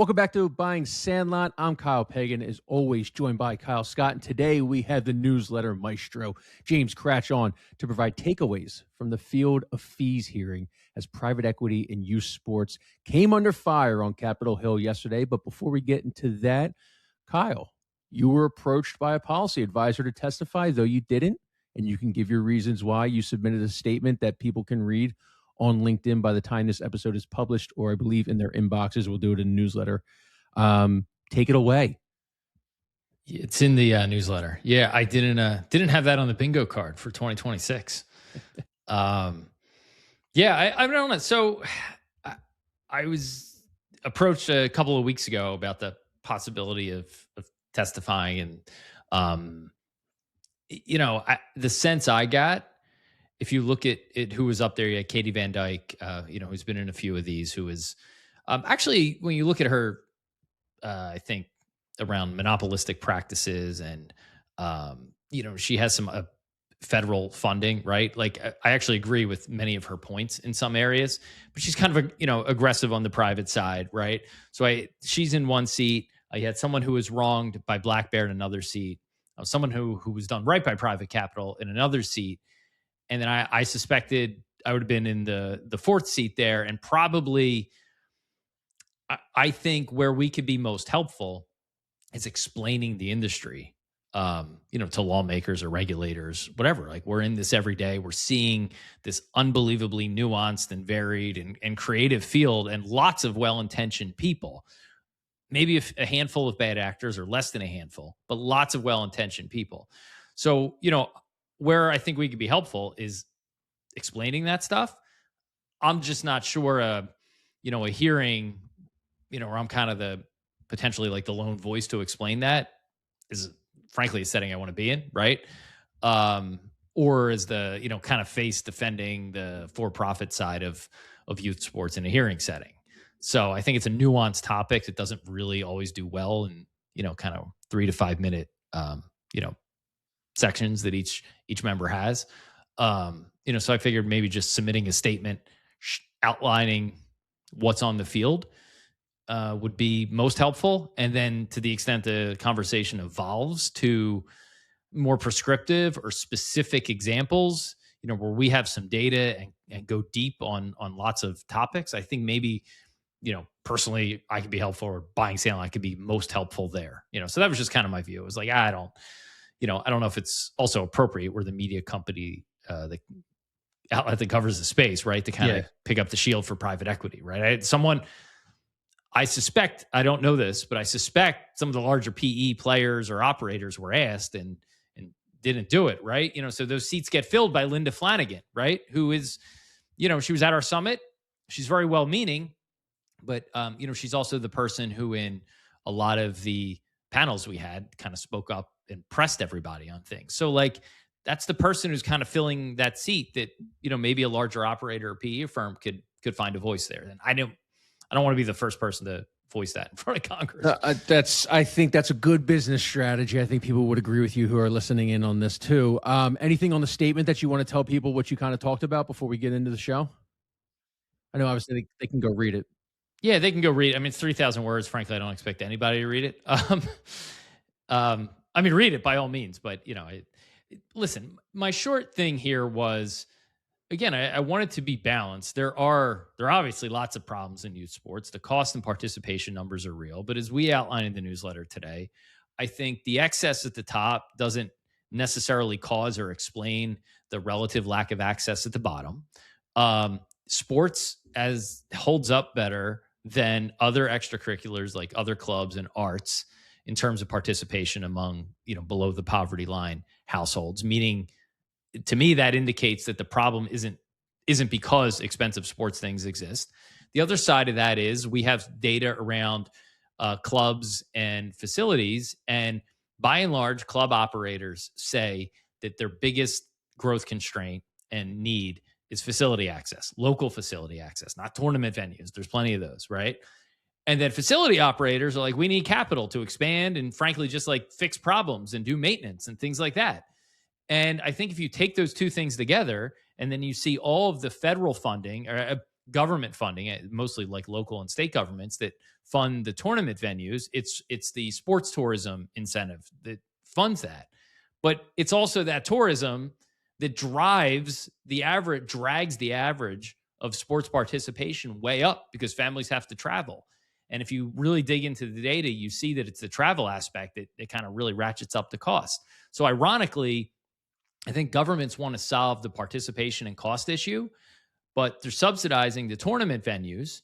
Welcome back to Buying Sandlot. I'm Kyle Pagan, as always, joined by Kyle Scott. And today we have the newsletter maestro, James Kratch, on to provide takeaways from the field of fees hearing as private equity and youth sports came under fire on Capitol Hill yesterday. But before we get into that, Kyle, you were approached by a policy advisor to testify, though you didn't. And you can give your reasons why. You submitted a statement that people can read on LinkedIn by the time this episode is published, or I believe in their inboxes. We'll do it in a newsletter. Take it away. It's in the newsletter. Yeah, I didn't have that on the bingo card for 2026. I don't know. So I was approached a couple of weeks ago about the possibility of testifying, and the sense I got, if you look at it, who was up there, you had Katie Van Dyke, who's been in a few of these, who is actually, when you look at her, I think around monopolistic practices and, she has some federal funding, right? Like I actually agree with many of her points in some areas, but she's kind of, aggressive on the private side, right? So she's in one seat. I had someone who was wronged by Black Bear in another seat. Someone who was done right by private capital in another seat. And then I suspected I would have been in the fourth seat there. And probably, I think where we could be most helpful is explaining the industry, to lawmakers or regulators, whatever. Like, we're in this every day. We're seeing this unbelievably nuanced and varied and creative field, and lots of well-intentioned people. Maybe a handful of bad actors, or less than a handful, but lots of well-intentioned people. So, where I think we could be helpful is explaining that stuff. I'm just not sure a hearing, where I'm kind of potentially like the lone voice to explain that is frankly a setting I want to be in, right? Or is the, kind of face defending the for-profit side of youth sports in a hearing setting. So I think it's a nuanced topic that doesn't really always do well in, kind of 3 to 5 minute, sections that each member has. So I figured maybe just submitting a statement outlining what's on the field would be most helpful. And then, to the extent the conversation evolves to more prescriptive or specific examples, where we have some data and go deep on lots of topics, I think maybe, personally I could be helpful, or Buying Sandlot, I could be most helpful there. So that was just kind of my view. It was like, I don't know if it's also appropriate. We're the media company, the outlet that covers the space, right? To kind of pick up the shield for private equity, right? I suspect, I don't know this, but I suspect some of the larger PE players or operators were asked and didn't do it, right? So those seats get filled by Linda Flanagan, right? Who is, she was at our summit. She's very well-meaning, but, she's also the person who in a lot of the panels we had kind of spoke up and pressed everybody on things. So like, that's the person who's kind of filling that seat that, maybe a larger operator or PE firm could find a voice there. And I don't want to be the first person to voice that in front of Congress. I think that's a good business strategy. I think people would agree with you who are listening in on this too. Anything on the statement that you want to tell people what you kind of talked about before we get into the show? I know obviously they can go read it. Yeah, they can go read it. I mean, it's 3,000 words. Frankly, I don't expect anybody to read it. Read it by all means, but listen, my short thing here was, again, I wanted to be balanced. There are obviously lots of problems in youth sports. The cost and participation numbers are real, but as we outlined in the newsletter today, I think the excess at the top doesn't necessarily cause or explain the relative lack of access at the bottom. Sports holds up better than other extracurriculars like other clubs and arts in terms of participation among, below the poverty line households, meaning, to me, that indicates that the problem isn't because expensive sports things exist. The other side of that is we have data around clubs and facilities, and by and large, club operators say that their biggest growth constraint and need is facility access, local facility access, not tournament venues. There's plenty of those, right? And then facility operators are like, we need capital to expand and frankly, just like fix problems and do maintenance and things like that. And I think if you take those two things together and then you see all of the federal funding, or government funding, mostly like local and state governments that fund the tournament venues. It's the sports tourism incentive that funds that. But it's also that tourism that drags the average of sports participation way up because families have to travel. And if you really dig into the data, you see that it's the travel aspect that kind of really ratchets up the cost. So ironically, I think governments want to solve the participation and cost issue, but they're subsidizing the tournament venues.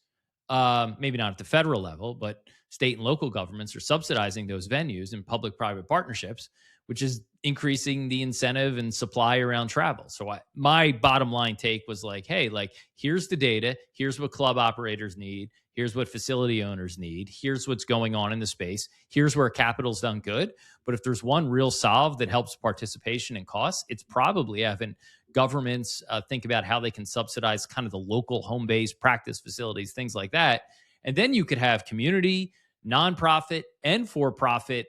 Maybe not at the federal level, but state and local governments are subsidizing those venues in public-private partnerships, which is increasing the incentive and supply around travel. So my bottom line take was like, hey, like, here's the data. Here's what club operators need. Here's what facility owners need. Here's what's going on in the space. Here's where capital's done good. But if there's one real solve that helps participation and costs, it's probably having governments think about how they can subsidize kind of the local home-based practice facilities, things like that. And then you could have community, nonprofit, and for-profit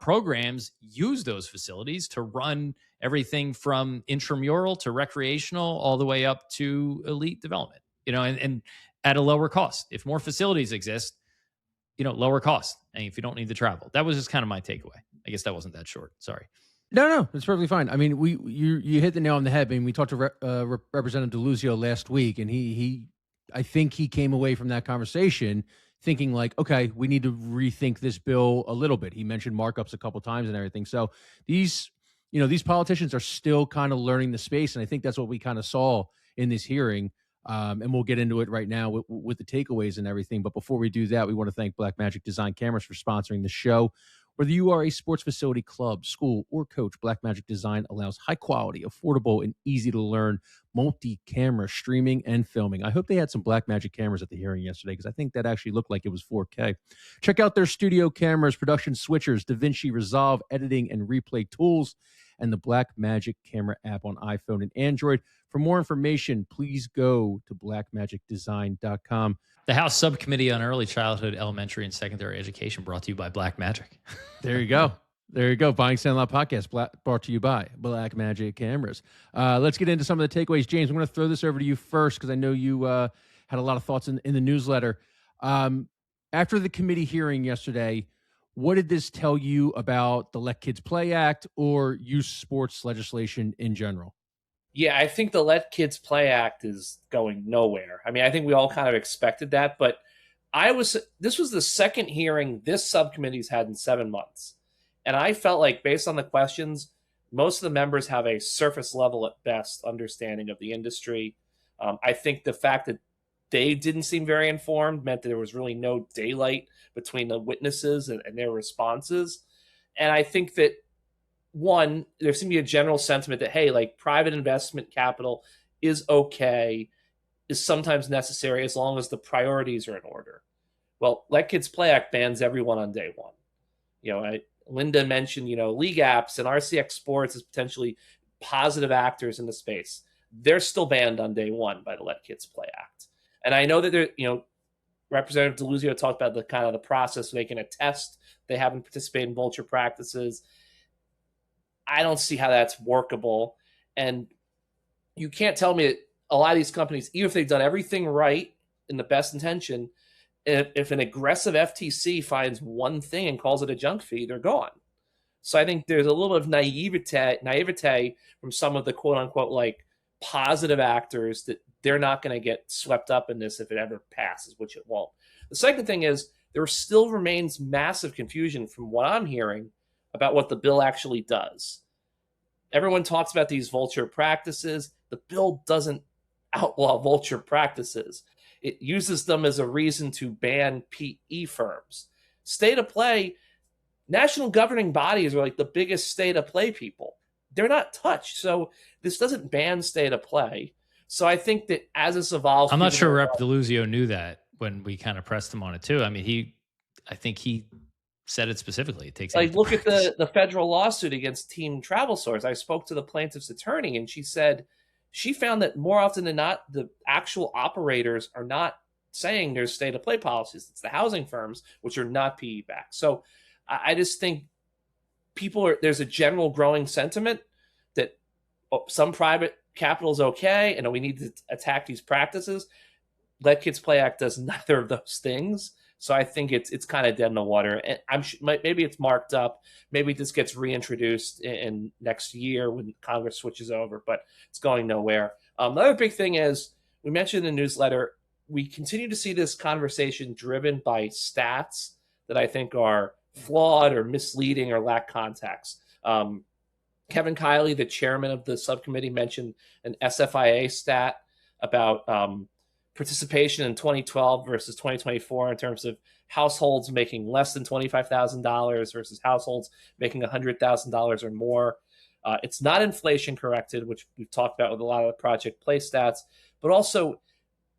programs use those facilities to run everything from intramural to recreational all the way up to elite development, and at a lower cost. If more facilities exist, lower cost, and if you don't need to travel. That was just kind of my takeaway. I guess that wasn't that short. Sorry. No, it's perfectly fine. I mean, you hit the nail on the head. I mean, we talked to Representative DeLuzio last week, and I think he came away from that conversation thinking like, okay, we need to rethink this bill a little bit. He mentioned markups a couple times and everything. So these politicians are still kind of learning the space, and I think that's what we kind of saw in this hearing. And we'll get into it right now with the takeaways and everything. But before we do that, we want to thank Blackmagic Design Cameras for sponsoring the show. Whether you are a sports facility, club, school, or coach, Blackmagic Design allows high quality, affordable, and easy to learn multi-camera streaming and filming. I hope they had some Blackmagic cameras at the hearing yesterday because I think that actually looked like it was 4K. Check out their studio cameras, production switchers, DaVinci Resolve, editing and replay tools, and the Blackmagic camera app on iPhone and Android. For more information, please go to blackmagicdesign.com. The House Subcommittee on Early Childhood, Elementary, and Secondary Education brought to you by Blackmagic. There you go. There you go. Buying Sandlot Podcast brought to you by Blackmagic Cameras. Let's get into some of the takeaways. James, I'm going to throw this over to you first because I know you had a lot of thoughts in the newsletter. After the committee hearing yesterday, what did this tell you about the Let Kids Play Act or youth sports legislation in general? Yeah, I think the Let Kids Play Act is going nowhere. I mean, I think we all kind of expected that, but this was the second hearing this subcommittee's had in 7 months. And I felt like based on the questions, most of the members have a surface level at best understanding of the industry. I think the fact that they didn't seem very informed meant that there was really no daylight between the witnesses and their responses. And I think that one, there seemed to be a general sentiment that, hey, like private investment capital is okay, is sometimes necessary as long as the priorities are in order. Well, Let Kids Play Act bans everyone on day one. Linda mentioned, league apps and RCX Sports as potentially positive actors in the space. They're still banned on day one by the Let Kids Play Act. And I know that Representative DeLuzio talked about the kind of the process making a test. They haven't participated in vulture practices. I don't see how that's workable. And you can't tell me that a lot of these companies, even if they've done everything right in the best intention, if an aggressive FTC finds one thing and calls it a junk fee, they're gone. So I think there's a little bit of naivete from some of the quote unquote like positive actors that they're not going to get swept up in this if it ever passes, which it won't. The second thing is there still remains massive confusion from what I'm hearing about what the bill actually does. Everyone talks about these vulture practices. The bill doesn't outlaw vulture practices. It uses them as a reason to ban PE firms. State of play, national governing bodies are like the biggest state of play people. They're not touched. So this doesn't ban state of play. So I think that as this evolves, I'm not sure Rep. DeLuzio knew that when we kind of pressed him on it too. I mean, I think he said it specifically. It takes like look at the federal lawsuit against Team Travel Source. I spoke to the plaintiff's attorney, and she said she found that more often than not, the actual operators are not saying there's state of play policies. It's the housing firms, which are not PE backed. So I just think there's a general growing sentiment that some private capital is okay, and we need to attack these practices. Let Kids Play Act does neither of those things. So I think it's kind of dead in the water. And maybe it's marked up. Maybe this gets reintroduced in next year when Congress switches over, but it's going nowhere. The other big thing is, we mentioned in the newsletter, we continue to see this conversation driven by stats that I think are flawed or misleading or lack context. Kevin Kiley, the chairman of the subcommittee, mentioned an SFIA stat about participation in 2012 versus 2024 in terms of households making less than $25,000 versus households making $100,000 or more. It's not inflation corrected, which we've talked about with a lot of the Project Play stats, but also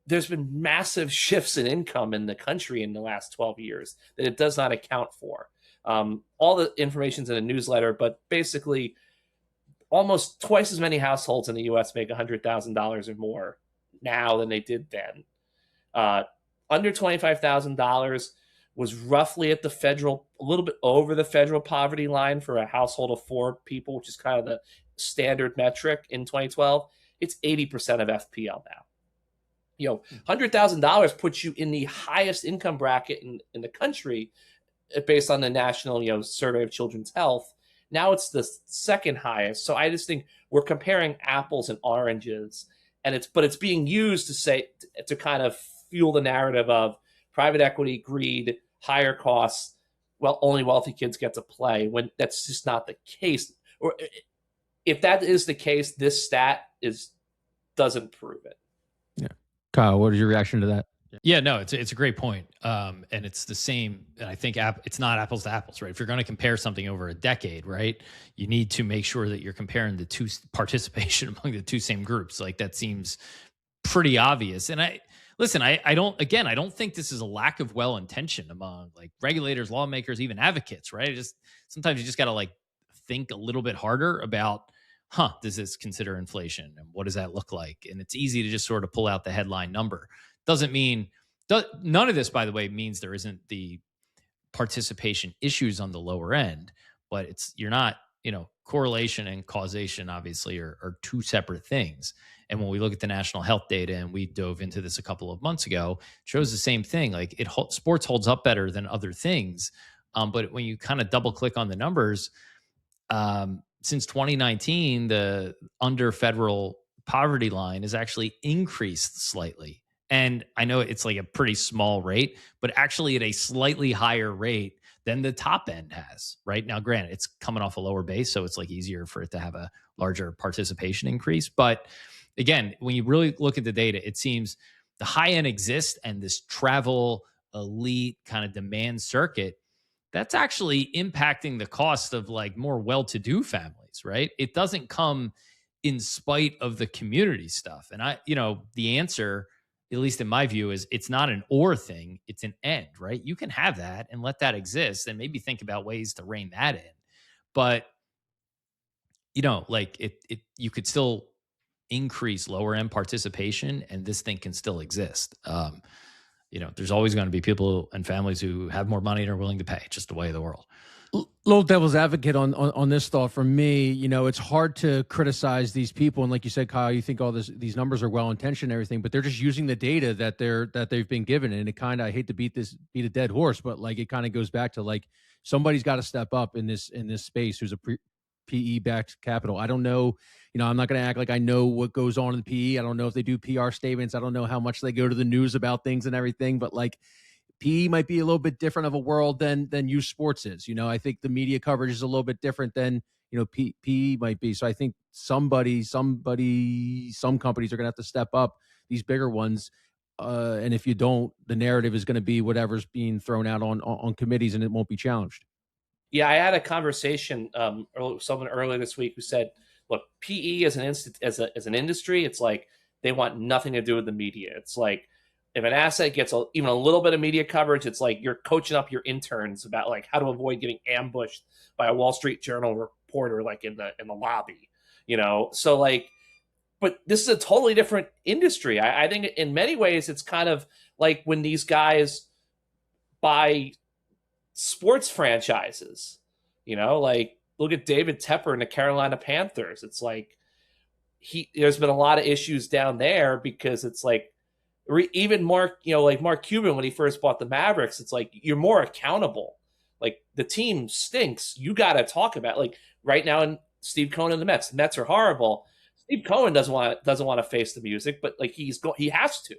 there's been massive shifts in income in the country in the last 12 years that it does not account for. All the information's in a newsletter, but basically almost twice as many households in the U.S. make $100,000 or more now than they did then. Under $25,000 was roughly at the federal, a little bit over the federal poverty line for a household of 4 people, which is kind of the standard metric in 2012. It's 80% of FPL now. $100,000 puts you in the highest income bracket in the country based on the National, Survey of Children's Health. Now it's the second highest. So I just think we're comparing apples and oranges, and it's being used to kind of fuel the narrative of private equity, greed, higher costs. Well, only wealthy kids get to play, when that's just not the case. Or if that is the case, this stat doesn't prove it. Yeah, Kyle, what is your reaction to that? Yeah, no, it's a great point. And it's the same. And I think it's not apples to apples, right? If you're going to compare something over a decade, right, you need to make sure that you're comparing the two participation among the two same groups. Like, that seems pretty obvious. And I don't think this is a lack of well-intention among like regulators, lawmakers, even advocates, right? Sometimes you just got to like think a little bit harder about, does this consider inflation? And what does that look like? And it's easy to just sort of pull out the headline number. Doesn't mean none of this, by the way, means there isn't the participation issues on the lower end, but you're not, correlation and causation obviously are two separate things. And when we look at the national health data, and we dove into this a couple of months ago, it shows the same thing. Like, sports holds up better than other things. But when you kind of double click on the numbers, since 2019, the under federal poverty line has actually increased slightly. And I know it's like a pretty small rate, but actually at a slightly higher rate than the top end has. Right now, granted, it's coming off a lower base, so it's like easier for it to have a larger participation increase. But again, when you really look at the data, it seems the high end exists, and this travel elite kind of demand circuit, that's actually impacting the cost of like more well-to-do families, right? It doesn't come in spite of the community stuff. And the answer, at least in my view, is it's not an or thing, it's an and, right? You can have that and let that exist and maybe think about ways to rein that in. But, you could still increase lower end participation, and this thing can still exist. There's always going to be people and families who have more money and are willing to pay. Just the way of the world. Little devil's advocate on this thought from me. It's hard to criticize these people, and like you said, Kyle, you think all these numbers are well intentioned and everything, but they're just using the data that they've been given. And it kind of, I hate to beat a dead horse, but like, it kind of goes back to like, somebody's got to step up in this space who's a PE backed capital. I don't know. I'm not going to act like I know what goes on in the PE. I don't know if they do PR statements. I don't know how much they go to the news about things and everything, but like, PE might be a little bit different of a world than youth sports is. I think the media coverage is a little bit different than, PE might be. So I think some companies are going to have to step up, these bigger ones. And if you don't, the narrative is going to be whatever's being thrown out on committees, and it won't be challenged. Yeah, I had a conversation with someone earlier this week who said, look, PE as an industry, it's like they want nothing to do with the media. It's like, if an asset gets even a little bit of media coverage, it's like you're coaching up your interns about like how to avoid getting ambushed by a Wall Street Journal reporter, like in the lobby, So like, but this is a totally different industry. I think in many ways it's kind of like when these guys buy sports franchises, like look at David Tepper and the Carolina Panthers. It's like there's been a lot of issues down there because it's like, even Mark, like Mark Cuban when he first bought the Mavericks, it's like you're more accountable. Like the team stinks, you got to talk about like right now. And Steve Cohen and the Mets are horrible. Steve Cohen doesn't want to face the music, but like he has to.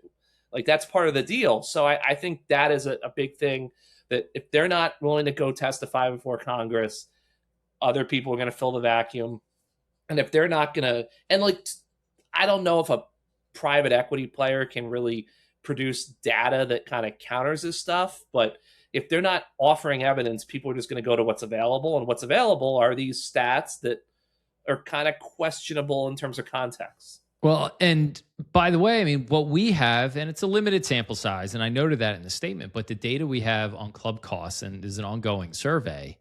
Like that's part of the deal. So I think that is a big thing, that if they're not willing to go testify before Congress, other people are going to fill the vacuum. And if they're not going to, and like, I don't know if a private equity player can really produce data that kind of counters this stuff, but if they're not offering evidence, people are just going to go to what's available, and what's available are these stats that are kind of questionable in terms of context. Well, and by the way, I mean, what we have, and it's a limited sample size, and I noted that in the statement, but the data we have on club costs, and there's an ongoing survey,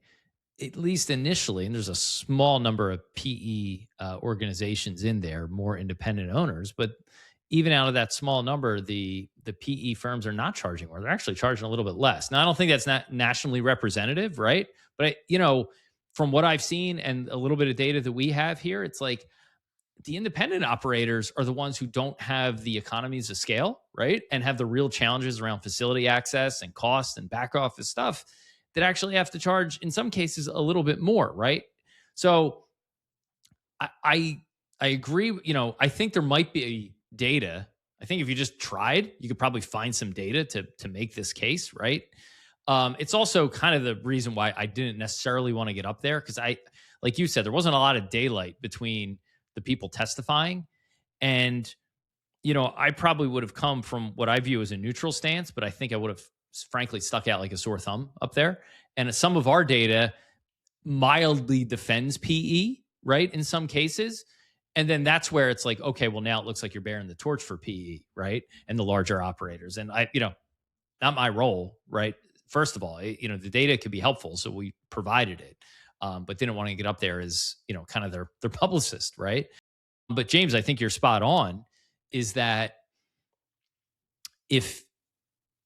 at least initially, and there's a small number of PE organizations in there, more independent owners, but even out of that small number, the PE firms are not charging more. They're actually charging a little bit less. Now, I don't think that's not nationally representative, right? But, from what I've seen and a little bit of data that we have here, it's like the independent operators are the ones who don't have the economies of scale, right? And have the real challenges around facility access and cost and back office stuff that actually have to charge, in some cases, a little bit more, right? So I agree. I think there might be data. I think if you just tried, you could probably find some data to make this case, right? It's also kind of the reason why I didn't necessarily want to get up there, because like you said, there wasn't a lot of daylight between the people testifying. And, I probably would have come from what I view as a neutral stance, but I think I would have frankly stuck out like a sore thumb up there. And some of our data mildly defends PE, right? In some cases. And then that's where it's like, okay, well, now it looks like you're bearing the torch for PE, right? And the larger operators. And not my role, right? First of all, the data could be helpful, so we provided it, but didn't want to get up there as, kind of their publicist, right? But James, I think you're spot on, is that if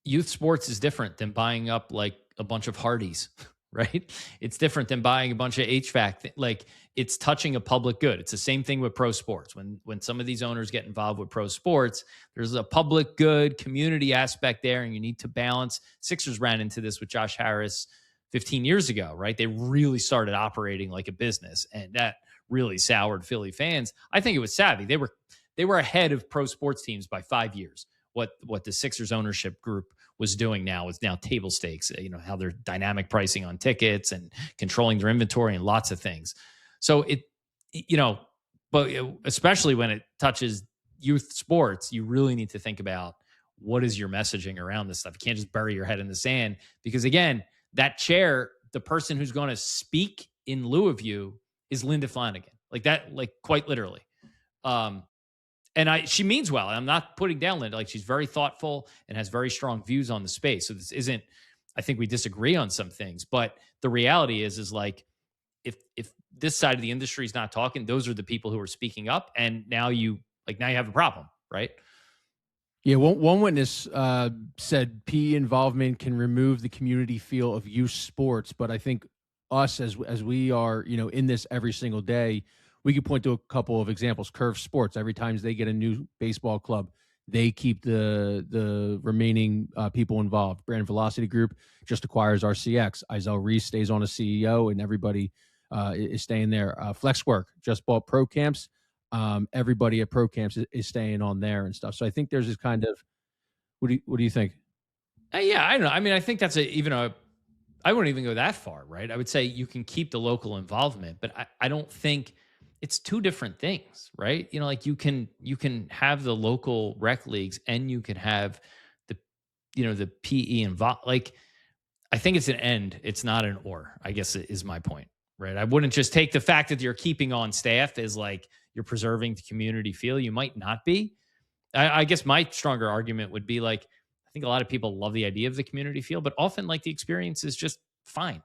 youth sports is different than buying up like a bunch of Hardys, right? It's different than buying a bunch of HVAC. Like it's touching a public good. It's the same thing with pro sports. When some of these owners get involved with pro sports, there's a public good community aspect there, and you need to balance. Sixers ran into this with Josh Harris 15 years ago, right? They really started operating like a business, and that really soured Philly fans. I think it was savvy. They were ahead of pro sports teams by 5 years. What the Sixers ownership group was doing now is now table stakes, how they're dynamic pricing on tickets and controlling their inventory and lots of things. So but especially when it touches youth sports, you really need to think about what is your messaging around this stuff. You can't just bury your head in the sand, because again, that chair, the person who's going to speak in lieu of you is Linda Flanagan, like that, like quite literally. And she means well. I'm not putting down Linda. Like she's very thoughtful and has very strong views on the space. So this isn't, I think we disagree on some things, but the reality is like, if this side of the industry is not talking, those are the people who are speaking up. And now you have a problem, right? Yeah. One witness said PE involvement can remove the community feel of youth sports. But I think us, as we are, in this every single day, we could point to a couple of examples. Curve Sports, every time they get a new baseball club, they keep the remaining people involved. Brand Velocity Group just acquires RCX. Izell Reese stays on as CEO, and everybody is staying there. Flexwork just bought Pro Camps. Everybody at Pro Camps is staying on there and stuff. So I think there's this kind of, what do you think? Yeah, I don't know. I mean, I think that's I wouldn't even go that far, right? I would say you can keep the local involvement, but I don't think it's two different things, right? Like you can have the local rec leagues and you can have the PE involved. Like, I think it's an and, it's not an or, I guess is my point, right? I wouldn't just take the fact that you're keeping on staff as like you're preserving the community feel. You might not be. I guess my stronger argument would be like, I think a lot of people love the idea of the community feel, but often like the experience is just fine,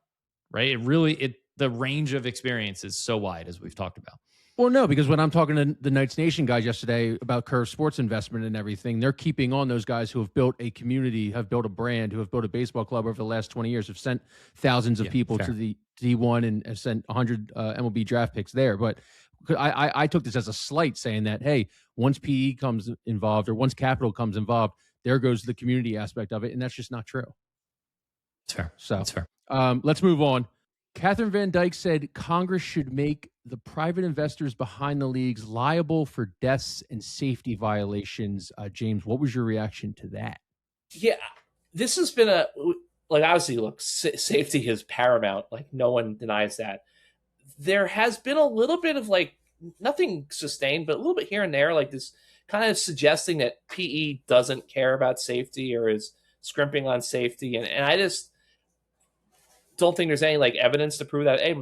right? The range of experience is so wide, as we've talked about. Well, no, because when I'm talking to the Knights Nation guys yesterday about Curve Sports investment and everything, they're keeping on those guys who have built a community, have built a brand, who have built a baseball club over the last 20 years, have sent thousands of people to the D1 and have sent 100 MLB draft picks there. But I took this as a slight, saying that, hey, once PE comes involved or once capital comes involved, there goes the community aspect of it, and that's just not true. That's fair. So That's fair. let's move on. Catherine Van Dyke said Congress should make the private investors behind the leagues liable for deaths and safety violations. James, what was your reaction to that? Yeah, this has been obviously, look, safety is paramount. Like, no one denies that. There has been a little bit of nothing sustained, but a little bit here and there, like this kind of suggesting that PE doesn't care about safety or is scrimping on safety. And I just don't think there's any evidence to prove that. Hey,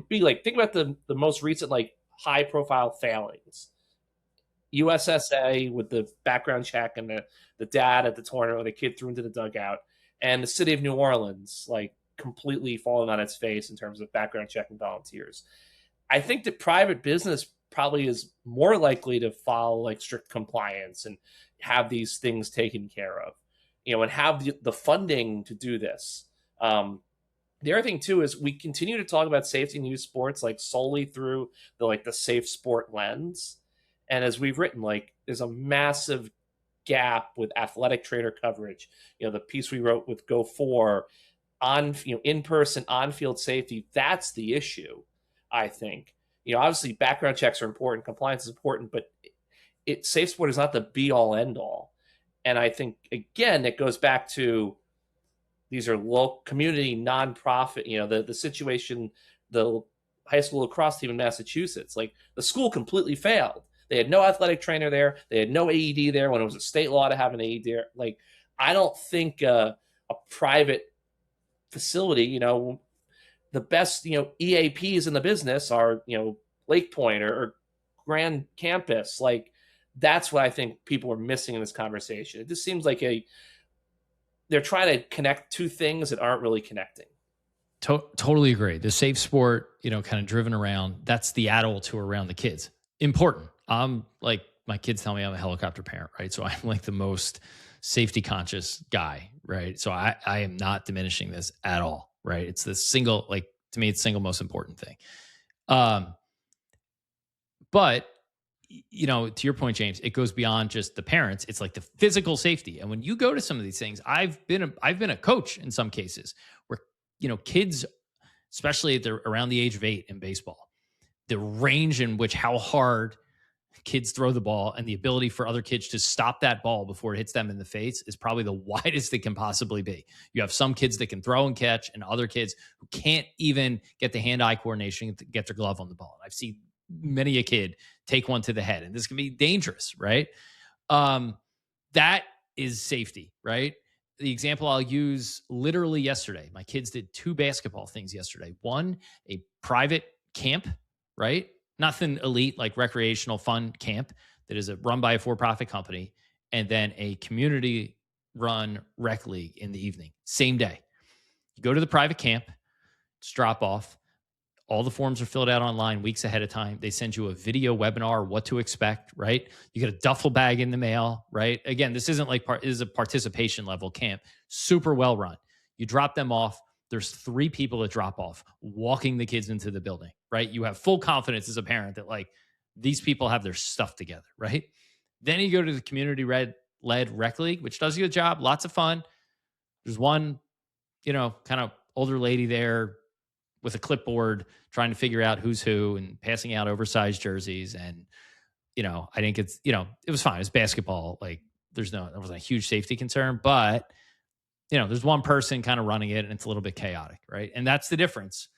think about the most recent high profile failings. USSA with the background check and the dad at the tournament where the kid threw into the dugout, and the city of New Orleans completely falling on its face in terms of background checking volunteers. I think that private business probably is more likely to follow strict compliance and have these things taken care of, and have the funding to do this. The other thing too is we continue to talk about safety in youth sports solely through the safe sport lens. And as we've written, there's a massive gap with athletic trainer coverage. The piece we wrote with Go4 on, in-person on-field safety, that's the issue, I think. Obviously background checks are important, compliance is important, but safe sport is not the be-all, end-all. And I think, again, it goes back to these are local community nonprofit, the situation, the high school lacrosse team in Massachusetts, the school completely failed. They had no athletic trainer there. They had no AED there when it was a state law to have an AED there. I don't think a private facility, the best, EAPs in the business are, Lake Point or Grand Campus. That's what I think people are missing in this conversation. It just seems like they're trying to connect two things that aren't really connecting. Totally agree. The safe sport, kind of driven around, that's the adults who are around the kids. Important. My kids tell me I'm a helicopter parent, right? So I'm the most safety conscious guy, right? So I am not diminishing this at all, right? It's the single, to me, it's the single most important thing. But to your point, James, it goes beyond just the parents. It's the physical safety. And when you go to some of these things, I've been a coach in some cases where, kids, especially if they're around the age of 8 in baseball, the range in which how hard kids throw the ball and the ability for other kids to stop that ball before it hits them in the face is probably the widest it can possibly be. You have some kids that can throw and catch and other kids who can't even get the hand-eye coordination to get their glove on the ball. I've seen many a kid take one to the head, and this can be dangerous, right? That is safety, right? The example I'll use literally yesterday, my kids did 2 basketball things yesterday. One, a private camp, right? Nothing elite, recreational fun camp that is run by a for-profit company, and then a community-run rec league in the evening, same day. You go to the private camp, it's drop off. All the forms are filled out online weeks ahead of time. They send you a video webinar, what to expect, right? You get a duffel bag in the mail, right? Again, this isn't this is a participation level camp, super well run. You drop them off. There's 3 people that drop off, walking the kids into the building, right? You have full confidence as a parent that these people have their stuff together, right? Then you go to the community-led rec league, which does you a job, lots of fun. There's one, kind of older lady there with a clipboard trying to figure out who's who and passing out oversized jerseys. And, I think it's, it was fine. It was basketball. There wasn't a huge safety concern, but there's one person kind of running it and it's a little bit chaotic, right? And that's the difference.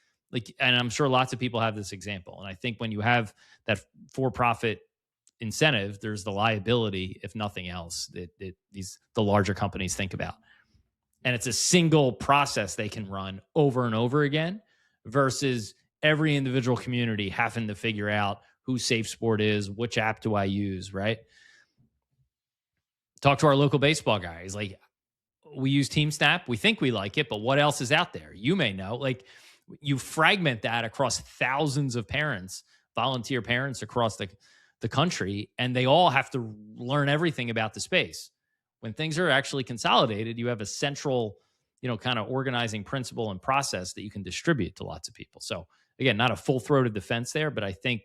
And I'm sure lots of people have this example. And I think when you have that for-profit incentive, there's the liability, if nothing else, that the larger companies think about. And it's a single process they can run over and over again versus every individual community having to figure out who Safe Sport is, which app do I use, right? Talk to our local baseball guy. He's we use Team Snap. We think we like it, but what else is out there? You may know. You fragment that across thousands of parents, volunteer parents across the country, and they all have to learn everything about the space. When things are actually consolidated, you have a central, kind of organizing principle and process that you can distribute to lots of people. So again, not a full-throated defense there, but I think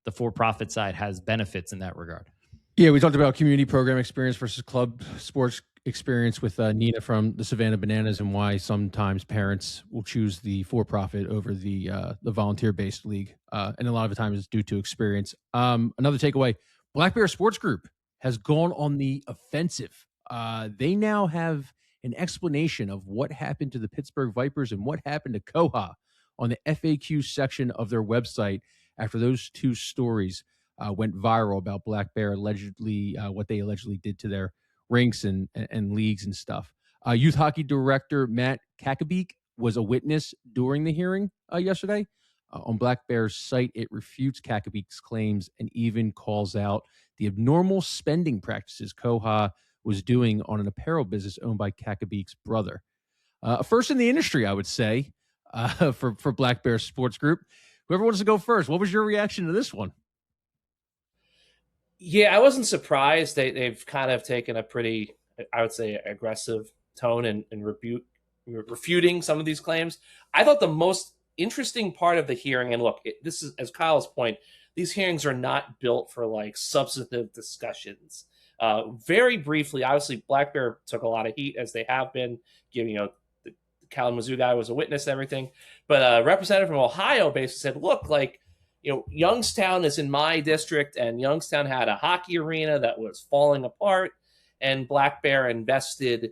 the for-profit side has benefits in that regard. Yeah, we talked about community program experience versus club sports experience with Nina from the Savannah Bananas and why sometimes parents will choose the for-profit over the volunteer-based league, and a lot of the time is due to experience. Another takeaway: Black Bear Sports Group has gone on the offensive. They now have an explanation of what happened to the Pittsburgh Vipers and what happened to Koha on the FAQ section of their website after those two stories went viral about Black Bear allegedly what they allegedly did to their rinks and leagues and stuff. Youth hockey director Matt Kakabik was a witness during the hearing yesterday. On Black Bear's site, it refutes Kakabik's claims and even calls out the abnormal spending practices Koha was doing on an apparel business owned by Kakabik's brother. First in the industry, I would say, for Black Bear Sports Group. Whoever wants to go first, what was your reaction to this one? Yeah, I wasn't surprised. They've kind of taken a pretty, I would say, aggressive tone in refuting some of these claims. I thought the most interesting part of the hearing, and look, this is, as Kyle's point, these hearings are not built for like substantive discussions. Very briefly, obviously, Black Bear took a lot of heat, as they have been, giving, the Kalamazoo guy was a witness and everything. But a representative from Ohio basically said, look, like, Youngstown is in my district, and Youngstown had a hockey arena that was falling apart, and Black Bear invested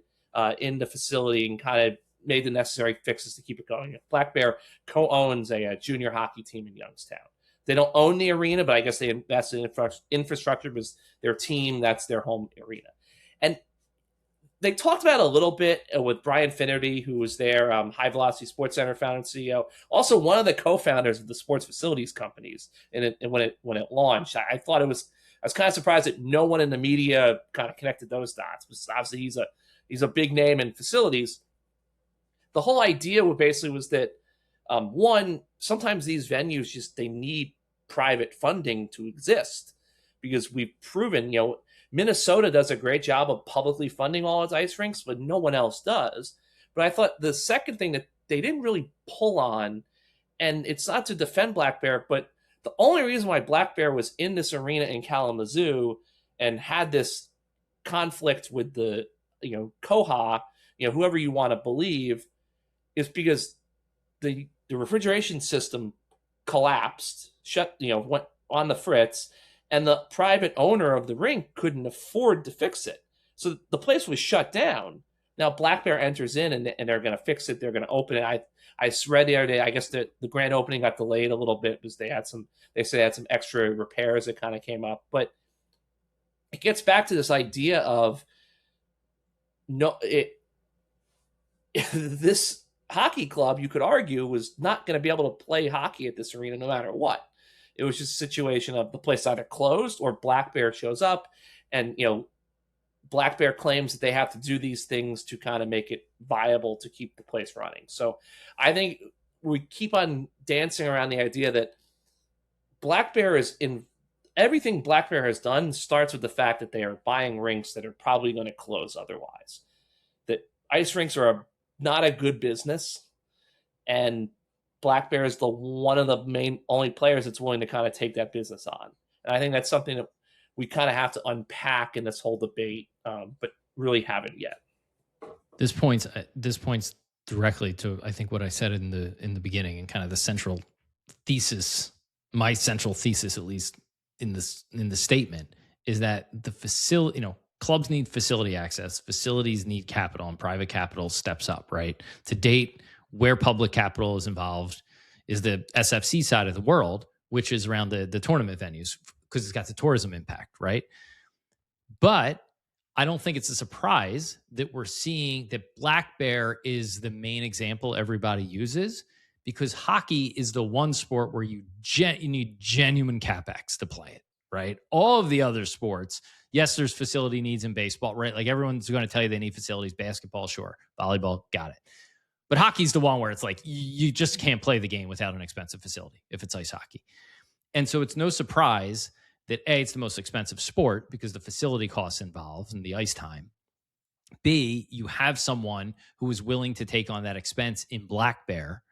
in the facility and kind of made the necessary fixes to keep it going. Black Bear co-owns a junior hockey team in Youngstown. They don't own the arena, but I guess they invested in infrastructure because their team, that's their home arena. And they talked about it a little bit with Brian Finnerty, who was there, High Velocity Sports Center founder and CEO, also one of the co-founders of the sports facilities companies. And when it launched, I thought I was kind of surprised that no one in the media kind of connected those dots. Because obviously he's a big name in facilities. The whole idea basically was that one, sometimes these venues they need private funding to exist, because we've proven, Minnesota does a great job of publicly funding all its ice rinks, but no one else does. But I thought the second thing that they didn't really pull on, and it's not to defend Black Bear, but the only reason why Black Bear was in this arena in Kalamazoo and had this conflict with the, Koha, whoever you want to believe, is because the refrigeration system collapsed, went on the fritz, and the private owner of the rink couldn't afford to fix it. So the place was shut down. Now Black Bear enters in and they're going to fix it. They're going to open it. I read the other day, I guess the grand opening got delayed a little bit because they say they had some extra repairs that kind of came up. But it gets back to this idea of this hockey club, you could argue, was not going to be able to play hockey at this arena no matter what. It was just a situation of the place either closed or Black Bear shows up, and Black Bear claims that they have to do these things to kind of make it viable to keep the place running. So I think we keep on dancing around the idea that Black Bear is in everything Black Bear has done starts with the fact that they are buying rinks that are probably going to close otherwise. That ice rinks are not a good business, and Black Bear is one of the only players that's willing to kind of take that business on. And I think that's something that we kind of have to unpack in this whole debate, but really haven't yet. This points directly to, I think, what I said in the beginning, and kind of the central thesis, my central thesis, at least in the statement, is that the facility, clubs need facility access, facilities need capital, and private capital steps up, right? To date, where public capital is involved is the SFC side of the world, which is around the tournament venues, because it's got the tourism impact, right? But I don't think it's a surprise that we're seeing that Black Bear is the main example everybody uses, because hockey is the one sport where you need genuine CapEx to play it, right? All of the other sports, yes, there's facility needs in baseball, right? Like everyone's going to tell you they need facilities. Basketball, sure. Volleyball, got it. But hockey's the one where it's like you just can't play the game without an expensive facility if it's ice hockey. And so it's no surprise that A, it's the most expensive sport because the facility costs involved and the ice time. B, you have someone who is willing to take on that expense in Black Bear.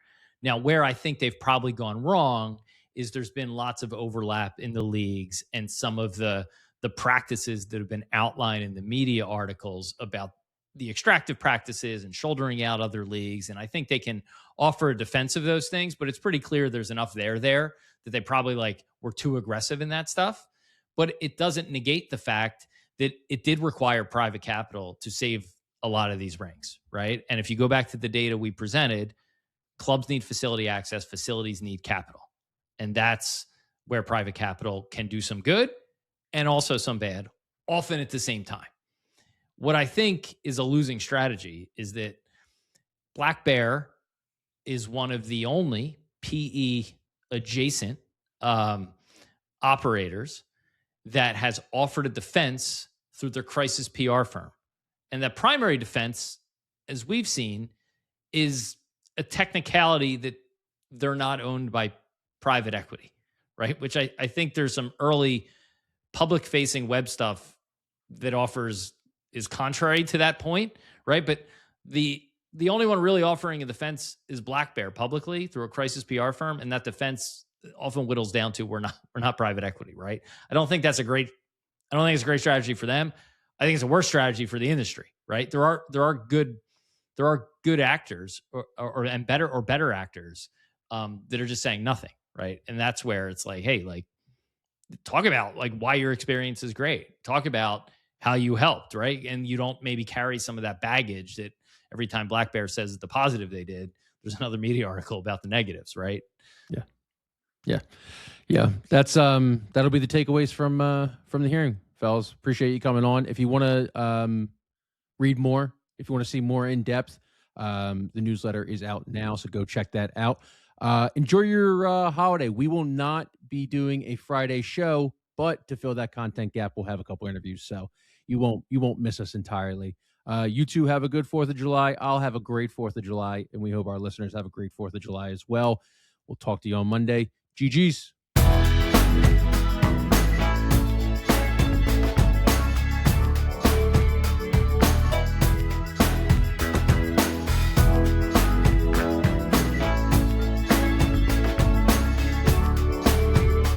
Now, where I think they've probably gone wrong is there's been lots of overlap in the leagues, and some of the practices that have been outlined in the media articles about the extractive practices and shouldering out other leagues. And I think they can offer a defense of those things, but it's pretty clear there's enough there that they probably like were too aggressive in that stuff. But it doesn't negate the fact that it did require private capital to save a lot of these ranks, right? And if you go back to the data we presented, clubs need facility access, facilities need capital. And that's where private capital can do some good and also some bad, often at the same time. What I think is a losing strategy is that Black Bear is one of the only PE adjacent operators that has offered a defense through their crisis PR firm. And that primary defense, as we've seen, is a technicality that they're not owned by private equity, right? Which I think there's some early public-facing web stuff that is contrary to that point, right? But the only one really offering a defense is Black Bear publicly through a crisis PR firm, and that defense often whittles down to we're not private equity, right? I don't think it's a great strategy for them. I think it's a worse strategy for the industry, right? There are good actors and better actors that are just saying nothing, right? And that's where it's like, hey, like talk about like why your experience is great. Talk about how you helped, right? And you don't maybe carry some of that baggage that every time Black Bear says the positive they did, there's another media article about the negatives, right? Yeah. That's that'll be the takeaways from the hearing, fellas. Appreciate you coming on. If you want to read more, if you want to see more in depth, the newsletter is out now, so go check that out. Enjoy your holiday. We will not be doing a Friday show, but to fill that content gap, we'll have a couple interviews, so you won't miss us entirely. You two have a good 4th of July. I'll have a great 4th of July, and we hope our listeners have a great 4th of July as well. We'll talk to you on Monday. GG's.